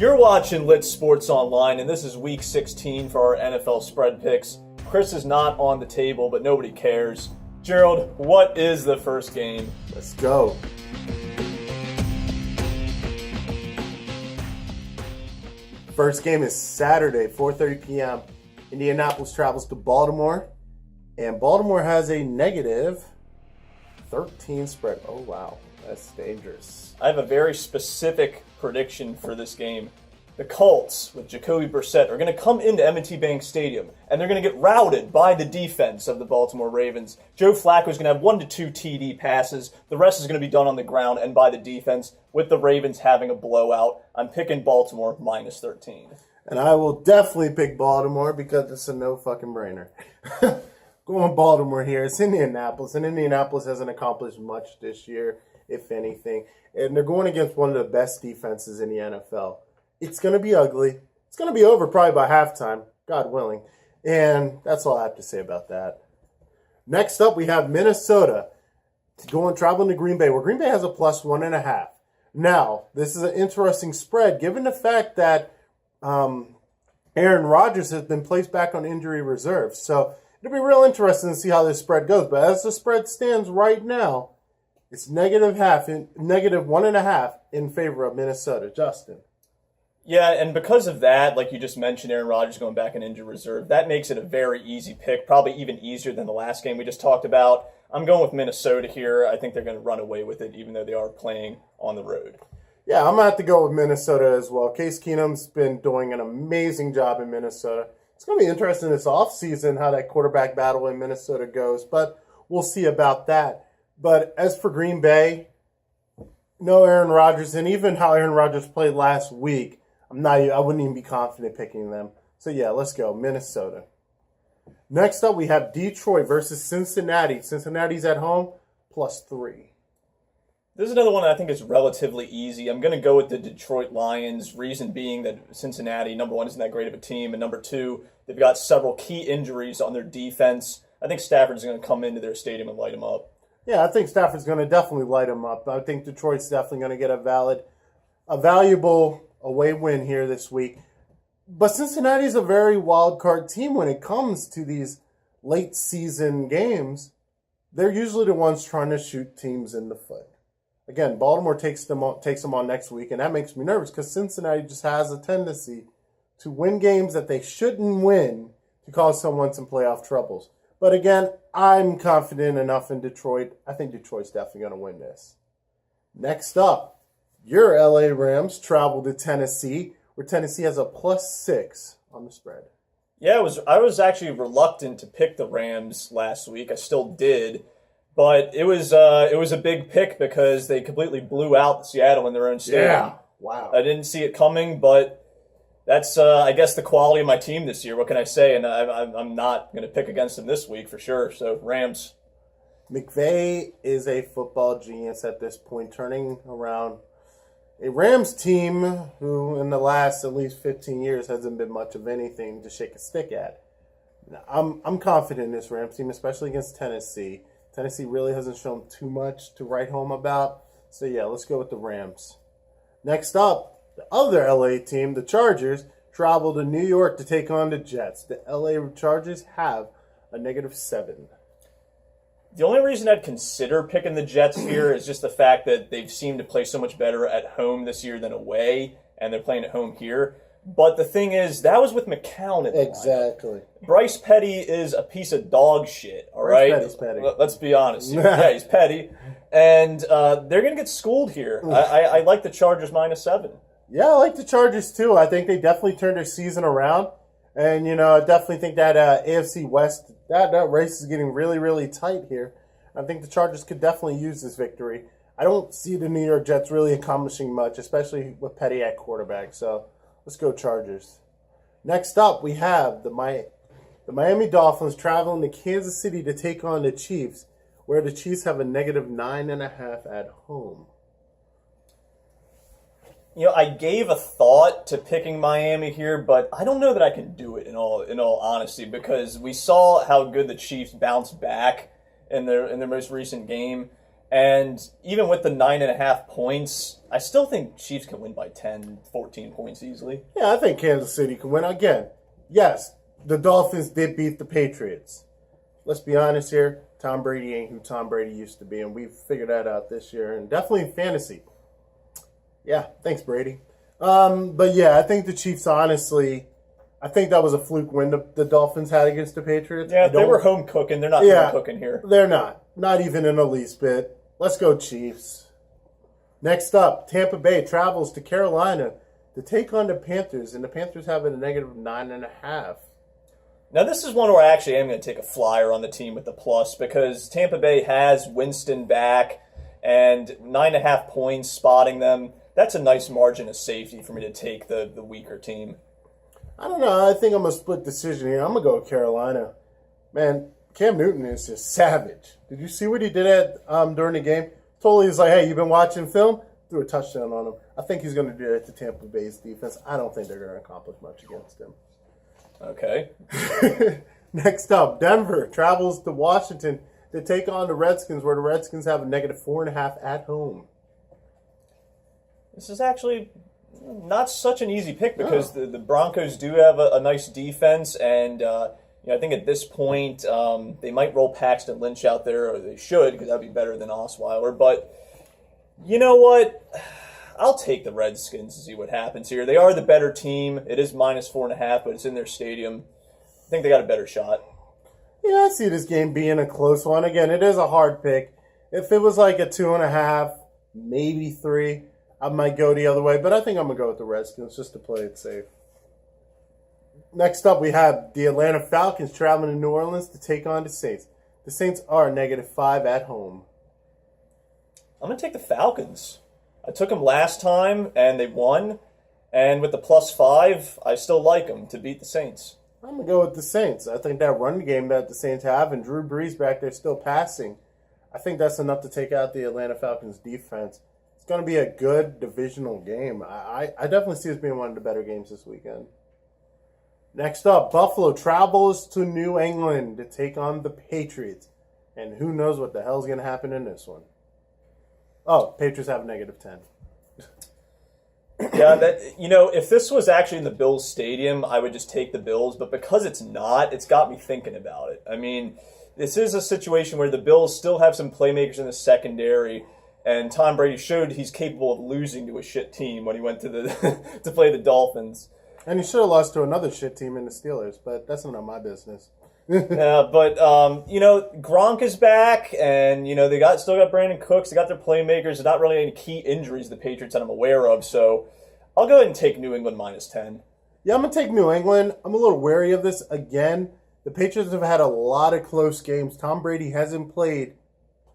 You're watching Lit Sports Online, and this is Week 16 for our NFL spread picks. Chris is not on the table, but nobody cares. Gerald, what is the first game? Let's go. First game is Saturday, 4:30 p.m. Indianapolis travels to Baltimore, and Baltimore has a negative 13 spread. Oh, wow. That's dangerous. I have a very specific prediction for this game. The Colts, with Jacoby Brissett, are going to come into M&T Bank Stadium, and they're going to get routed by the defense of the Baltimore Ravens. Joe Flacco is going to have 1 to 2 TD passes. The rest is going to be done on the ground and by the defense, with the Ravens having a blowout. I'm picking Baltimore minus 13. And I will definitely pick Baltimore because it's a no fucking brainer. Going Baltimore here. It's Indianapolis, and Indianapolis hasn't accomplished much this year, if anything. And they're going against one of the best defenses in the NFL. It's going to be ugly. It's going to be over probably by halftime, God willing. And that's all I have to say about that. Next up, we have Minnesota traveling to Green Bay, where Green Bay has a plus 1.5. Now, this is an interesting spread, given the fact that Aaron Rodgers has been placed back on injury reserve. So it'll be real interesting to see how this spread goes. But as the spread stands right now, it's negative 1.5 in favor of Minnesota. Justin. Yeah, and because of that, like you just mentioned, Aaron Rodgers going back in injured reserve, that makes it a very easy pick, probably even easier than the last game we just talked about. I'm going with Minnesota here. I think they're going to run away with it, even though they are playing on the road. Yeah, I'm going to have to go with Minnesota as well. Case Keenum's been doing an amazing job in Minnesota. It's going to be interesting this offseason how that quarterback battle in Minnesota goes, but we'll see about that. But as for Green Bay, no Aaron Rodgers, and even how Aaron Rodgers played last week, I wouldn't even be confident picking them. So yeah, let's go, Minnesota. Next up, we have Detroit versus Cincinnati. Cincinnati's at home, plus 3. This is another one that I think is relatively easy. I'm going to go with the Detroit Lions, reason being that Cincinnati, number one, isn't that great of a team, and number two, they've got several key injuries on their defense. I think Stafford's going to come into their stadium and light them up. Yeah, I think Stafford's going to definitely light them up. I think Detroit's definitely going to get a valuable away win here this week. But Cincinnati's a very wild card team when it comes to these late season games. They're usually the ones trying to shoot teams in the foot. Again, Baltimore takes them on next week, and that makes me nervous because Cincinnati just has a tendency to win games that they shouldn't win to cause someone some playoff troubles. But again, I'm confident enough in Detroit. I think Detroit's definitely going to win this. Next up, your LA Rams travel to Tennessee, where Tennessee has a plus 6 on the spread. Yeah, I was actually reluctant to pick the Rams last week. I still did, but it was a big pick because they completely blew out Seattle in their own stadium. Yeah, wow. I didn't see it coming, but that's, I guess, the quality of my team this year. What can I say? And I'm not going to pick against them this week for sure. So, Rams. McVay is a football genius at this point, turning around a Rams team who, in the last at least 15 years, hasn't been much of anything to shake a stick at. I'm confident in this Rams team, especially against Tennessee. Tennessee really hasn't shown too much to write home about. So, yeah, let's go with the Rams. Next up, the other LA team, the Chargers, travel to New York to take on the Jets. The LA Chargers have a negative 7. The only reason I'd consider picking the Jets here is just the fact that they've seemed to play so much better at home this year than away, and they're playing at home here. But the thing is, that was with McCown at the Exactly. lineup. Bryce Petty is a piece of dog shit, all right? Bryce Petty's petty. Let's be honest. Yeah, he's petty. And they're going to get schooled here. I like the Chargers minus 7. Yeah, I like the Chargers too. I think they definitely turned their season around. And, I definitely think that AFC West, that race is getting really, really tight here. I think the Chargers could definitely use this victory. I don't see the New York Jets really accomplishing much, especially with Petty at quarterback. So let's go Chargers. Next up, we have the Miami Dolphins traveling to Kansas City to take on the Chiefs, where the Chiefs have a negative 9.5 at home. I gave a thought to picking Miami here, but I don't know that I can do it in all honesty, because we saw how good the Chiefs bounced back in their most recent game, And even with the 9.5 points, I still think Chiefs can win by 10, 14 points easily. Yeah, I think Kansas City can win. Again, yes, the Dolphins did beat the Patriots. Let's be honest here. Tom Brady ain't who Tom Brady used to be, and we've figured that out this year, and definitely in fantasy. Yeah, thanks, Brady. But yeah, I think the Chiefs, honestly, I think that was a fluke win the Dolphins had against the Patriots. Yeah, they were home cooking. They're not home cooking here. They're not. Not even in the least bit. Let's go, Chiefs. Next up, Tampa Bay travels to Carolina to take on the Panthers, and the Panthers have a negative 9.5. Now, this is one where I actually am going to take a flyer on the team with the plus because Tampa Bay has Winston back and 9.5 points spotting them. That's a nice margin of safety for me to take the weaker team. I don't know. I think I'm a split decision here. I'm going to go with Carolina. Man, Cam Newton is just savage. Did you see what he did during the game? Totally was like, hey, you been watching film? Threw a touchdown on him. I think he's going to do it to Tampa Bay's defense. I don't think they're going to accomplish much against him. Okay. Next up, Denver travels to Washington to take on the Redskins, where the Redskins have a negative 4.5 at home. This is actually not such an easy pick because the Broncos do have a nice defense, and I think at this point they might roll Paxton Lynch out there, or they should, because that'd be better than Osweiler. But you know what? I'll take the Redskins to see what happens here. They are the better team. It is minus 4.5, but it's in their stadium. I think they got a better shot. Yeah, I see this game being a close one. Again, it is a hard pick. If it was like a 2.5, maybe 3, I might go the other way. But I think I'm going to go with the Redskins just to play it safe. Next up, we have the Atlanta Falcons traveling to New Orleans to take on the Saints. The Saints are negative 5 at home. I'm going to take the Falcons. I took them last time, and they won. And with the plus 5, I still like them to beat the Saints. I'm going to go with the Saints. I think that run game that the Saints have, and Drew Brees back there still passing, I think that's enough to take out the Atlanta Falcons defense. It's going to be a good divisional game. I definitely see this being one of the better games this weekend. Next up, Buffalo travels to New England to take on the Patriots. And who knows what the hell's going to happen in this one. Oh, Patriots have a negative 10. Yeah, if this was actually in the Bills stadium, I would just take the Bills. But because it's not, it's got me thinking about it. I mean, this is a situation where the Bills still have some playmakers in the secondary, and Tom Brady showed he's capable of losing to a shit team when he went to to play the Dolphins. And he should have lost to another shit team in the Steelers, but that's none of my business. But Gronk is back, and they still got Brandon Cooks. They got their playmakers. There's not really any key injuries the Patriots that I'm aware of, so I'll go ahead and take New England minus 10. Yeah, I'm gonna take New England. I'm a little wary of this again. The Patriots have had a lot of close games. Tom Brady hasn't played.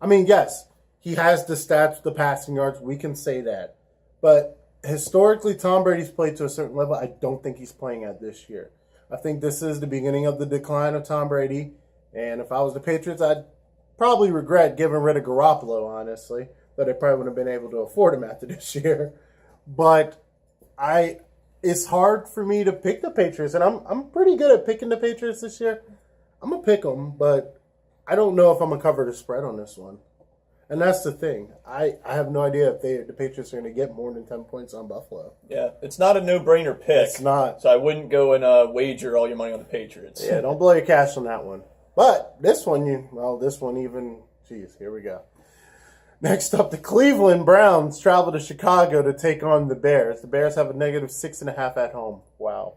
I mean, yes, he has the stats, the passing yards. We can say that, but historically, Tom Brady's played to a certain level. I don't think he's playing at this year. I think this is the beginning of the decline of Tom Brady. And if I was the Patriots, I'd probably regret getting rid of Garoppolo, honestly. But I probably wouldn't have been able to afford him after this year. But it's hard for me to pick the Patriots. And I'm pretty good at picking the Patriots this year. I'm going to pick them, but I don't know if I'm going to cover the spread on this one. And that's the thing. I have no idea if the Patriots are going to get more than 10 points on Buffalo. Yeah, it's not a no-brainer pick. It's not. So I wouldn't go and wager all your money on the Patriots. Yeah, don't blow your cash on that one. But this one, here we go. Next up, the Cleveland Browns travel to Chicago to take on the Bears. The Bears have a negative 6.5 at home. Wow.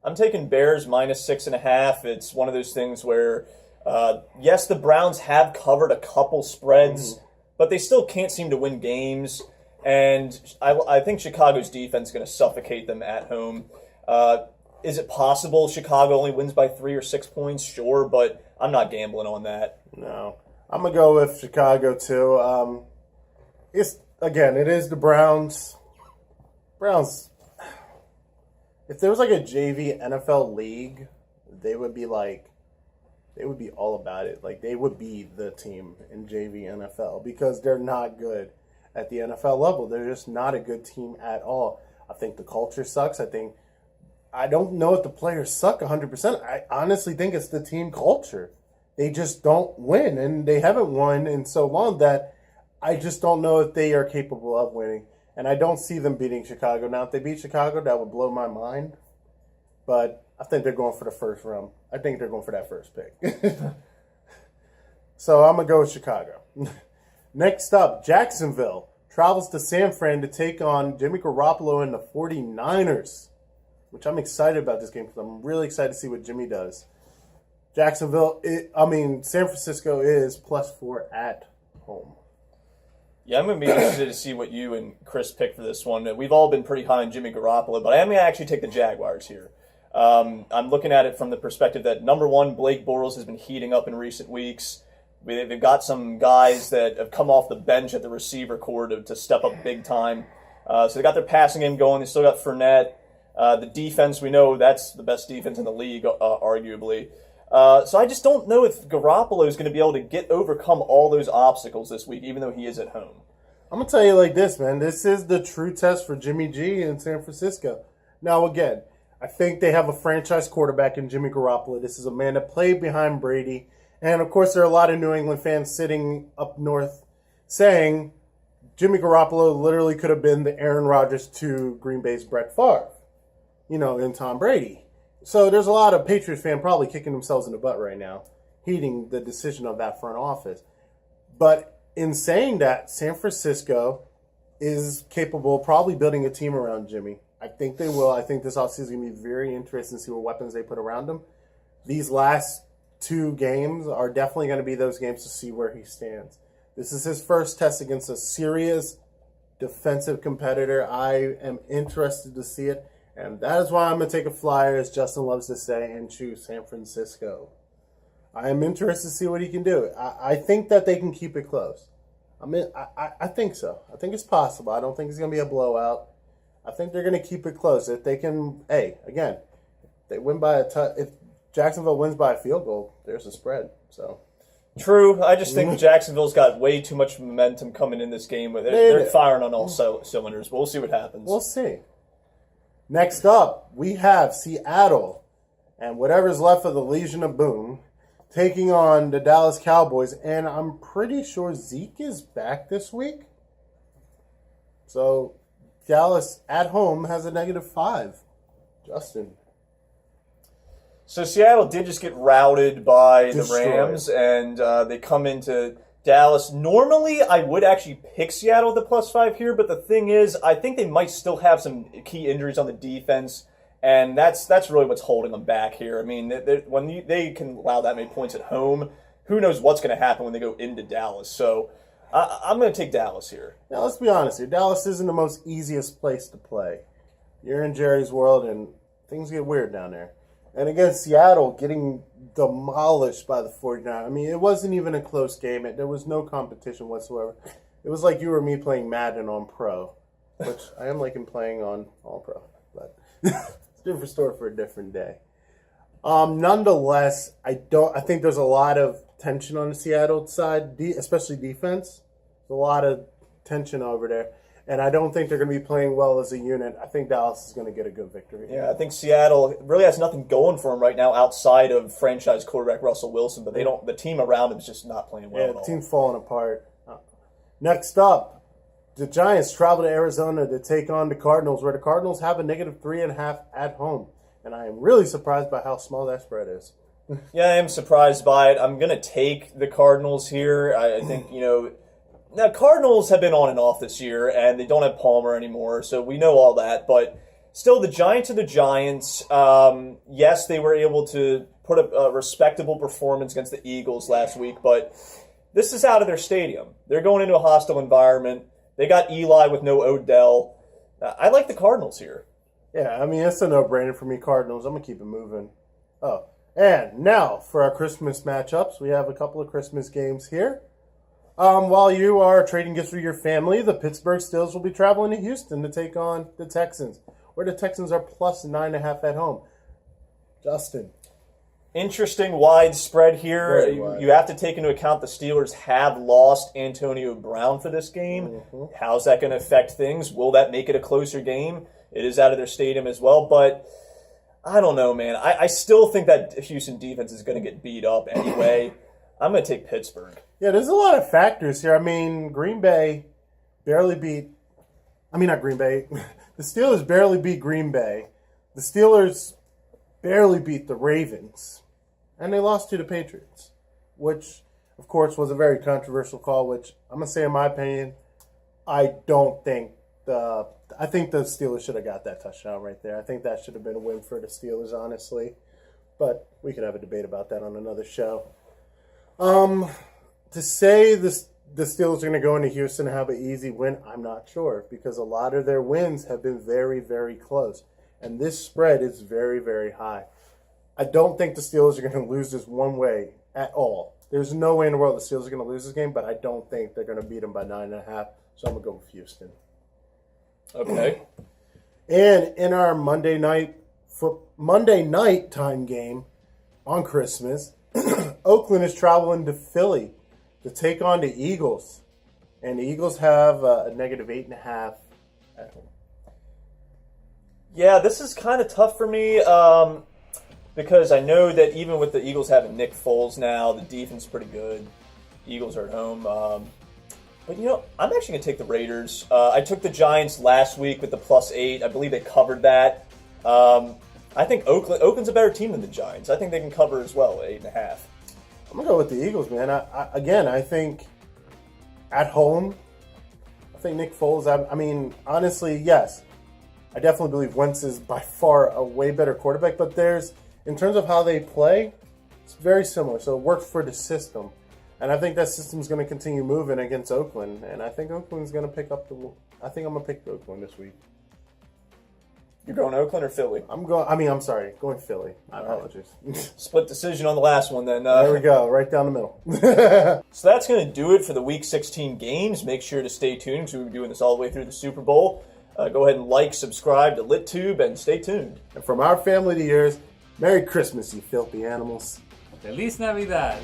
I'm taking Bears minus 6.5. It's one of those things where... yes, the Browns have covered a couple spreads, but they still can't seem to win games. And I think Chicago's defense is going to suffocate them at home. Is it possible Chicago only wins by 3 or 6 points? Sure, but I'm not gambling on that. No. I'm going to go with Chicago, too. It is the Browns. Browns, if there was like a JV NFL league, they would be all about it. Like, they would be the team in JV NFL because they're not good at the NFL level. They're just not a good team at all. I think the culture sucks. I don't know if the players suck 100%. I honestly think it's the team culture. They just don't win, and they haven't won in so long that I just don't know if they are capable of winning. And I don't see them beating Chicago. Now, if they beat Chicago, that would blow my mind. But I think they're going for the first round. I think they're going for that first pick. So I'm going to go with Chicago. Next up, Jacksonville travels to San Fran to take on Jimmy Garoppolo and the 49ers, which I'm excited about this game because I'm really excited to see what Jimmy does. San Francisco is +4 at home. Yeah, I'm going to be interested to see what you and Chris pick for this one. We've all been pretty high on Jimmy Garoppolo, but I am going to actually take the Jaguars here. I'm looking at it from the perspective that, number one, Blake Bortles has been heating up in recent weeks. They've got some guys that have come off the bench at the receiver corps to step up big time. So they got their passing game going. They still got Fournette. The defense, we know that's the best defense in the league, arguably. So I just don't know if Garoppolo is going to be able to overcome all those obstacles this week, even though he is at home. I'm going to tell you like this, man. This is the true test for Jimmy G in San Francisco. Now, again, I think they have a franchise quarterback in Jimmy Garoppolo. This is a man that played behind Brady. And, of course, there are a lot of New England fans sitting up north saying Jimmy Garoppolo literally could have been the Aaron Rodgers to Green Bay's Brett Favre, and Tom Brady. So there's a lot of Patriots fans probably kicking themselves in the butt right now, heeding the decision of that front office. But in saying that, San Francisco is capable of probably building a team around Jimmy. I think they will. I think this offseason is going to be very interesting to see what weapons they put around him. These last 2 games are definitely going to be those games to see where he stands. This is his first test against a serious defensive competitor. I am interested to see it. And that is why I'm going to take a flyer, as Justin loves to say, and choose San Francisco. I am interested to see what he can do. I think that they can keep it close. I think so. I think it's possible. I don't think it's going to be a blowout. I think they're going to keep it close. If they can, if they win by if Jacksonville wins by a field goal, there's a spread. So true. I just think Jacksonville's got way too much momentum coming in this game. They're firing on all cylinders. We'll see what happens. We'll see. Next up, we have Seattle and whatever's left of the Legion of Boom taking on the Dallas Cowboys. And I'm pretty sure Zeke is back this week. So Dallas at home has a -5. Justin. So Seattle did just get routed by the Rams, and they come into Dallas. Normally, I would actually pick Seattle at the +5 here, but the thing is, I think they might still have some key injuries on the defense, and that's really what's holding them back here. I mean, when they can allow that many points at home, who knows what's going to happen when they go into Dallas. So I'm going to take Dallas here. Now, let's be honest here. Dallas isn't the most easiest place to play. You're in Jerry's world, and things get weird down there. And against Seattle, getting demolished by the 49ers. I mean, it wasn't even a close game. There was no competition whatsoever. It was like you or me playing Madden on Pro, which I am liking playing on All Pro. But it's a different story for a different day. Nonetheless, I think there's a lot of tension on the Seattle side, especially defense. There's a lot of tension over there. And I don't think they're going to be playing well as a unit. I think Dallas is going to get a good victory. Yeah, I think Seattle really has nothing going for them right now outside of franchise quarterback Russell Wilson, but the team around him is just not playing well at all. The team's falling apart. Next up, the Giants travel to Arizona to take on the Cardinals, where the Cardinals have a -3.5 at home. And I am really surprised by how small that spread is. Yeah, I am surprised by it. I'm going to take the Cardinals here. I think, now, Cardinals have been on and off this year, and they don't have Palmer anymore, so we know all that. But still, the Giants are the Giants. Yes, they were able to put a respectable performance against the Eagles last week, but this is out of their stadium. They're going into a hostile environment. They got Eli with no Odell. I like the Cardinals here. Yeah, I mean, it's a no-brainer for me, Cardinals. I'm going to keep it moving. Oh, and now for our Christmas matchups, we have a couple of Christmas games here. While you are trading gifts for your family, the Pittsburgh Steelers will be traveling to Houston to take on the Texans, where the Texans are +9.5 at home. Justin. Interesting wide spread here. Very wide. You have to take into account the Steelers have lost Antonio Brown for this game. Mm-hmm. How's that going to affect things? Will that make it a closer game? It is out of their stadium as well, but I don't know, man. I still think that Houston defense is going to get beat up anyway. I'm going to take Pittsburgh. Yeah, there's a lot of factors here. I mean, Green Bay barely beat... I mean, not Green Bay. The Steelers barely beat Green Bay. The Steelers barely beat the Ravens. And they lost to the Patriots, which, of course, was a very controversial call, which I'm going to say, in my opinion, I think the Steelers should have got that touchdown right there. I think that should have been a win for the Steelers, honestly. But we could have a debate about that on another show. To say the Steelers are going to go into Houston and have an easy win, I'm not sure, because a lot of their wins have been very, very close. And this spread is very, very high. I don't think the Steelers are going to lose this one way at all. There's no way in the world the Steelers are going to lose this game, but I don't think they're going to beat them by 9.5. So I'm going to go with Houston. Okay. And in our Monday night time game on Christmas, Oakland is traveling to Philly to take on the Eagles. And the Eagles have a negative 8.5 at home. Yeah, this is kind of tough for me because I know that even with the Eagles having Nick Foles now, the defense is pretty good. Eagles are at home. But, I'm actually going to take the Raiders. I took the Giants last week with the +8. I believe they covered that. I think Oakland's a better team than the Giants. I think they can cover as well, 8.5. I'm going to go with the Eagles, man. I think at home, I think Nick Foles, I mean, honestly, yes. I definitely believe Wentz is by far a way better quarterback, but in terms of how they play, it's very similar. So it works for the system. And I think that system's going to continue moving against Oakland. And I think Oakland's going to pick up I think I'm going to pick Oakland this week. You're going Oakland or Philly? Going Philly. My apologies. Split decision on the last one then. There we go, right down the middle. So that's going to do it for the Week 16 games. Make sure to stay tuned because we'll be doing this all the way through the Super Bowl. Go ahead and like, subscribe to LitTube, and stay tuned. And from our family to yours, Merry Christmas, you filthy animals. Feliz Navidad.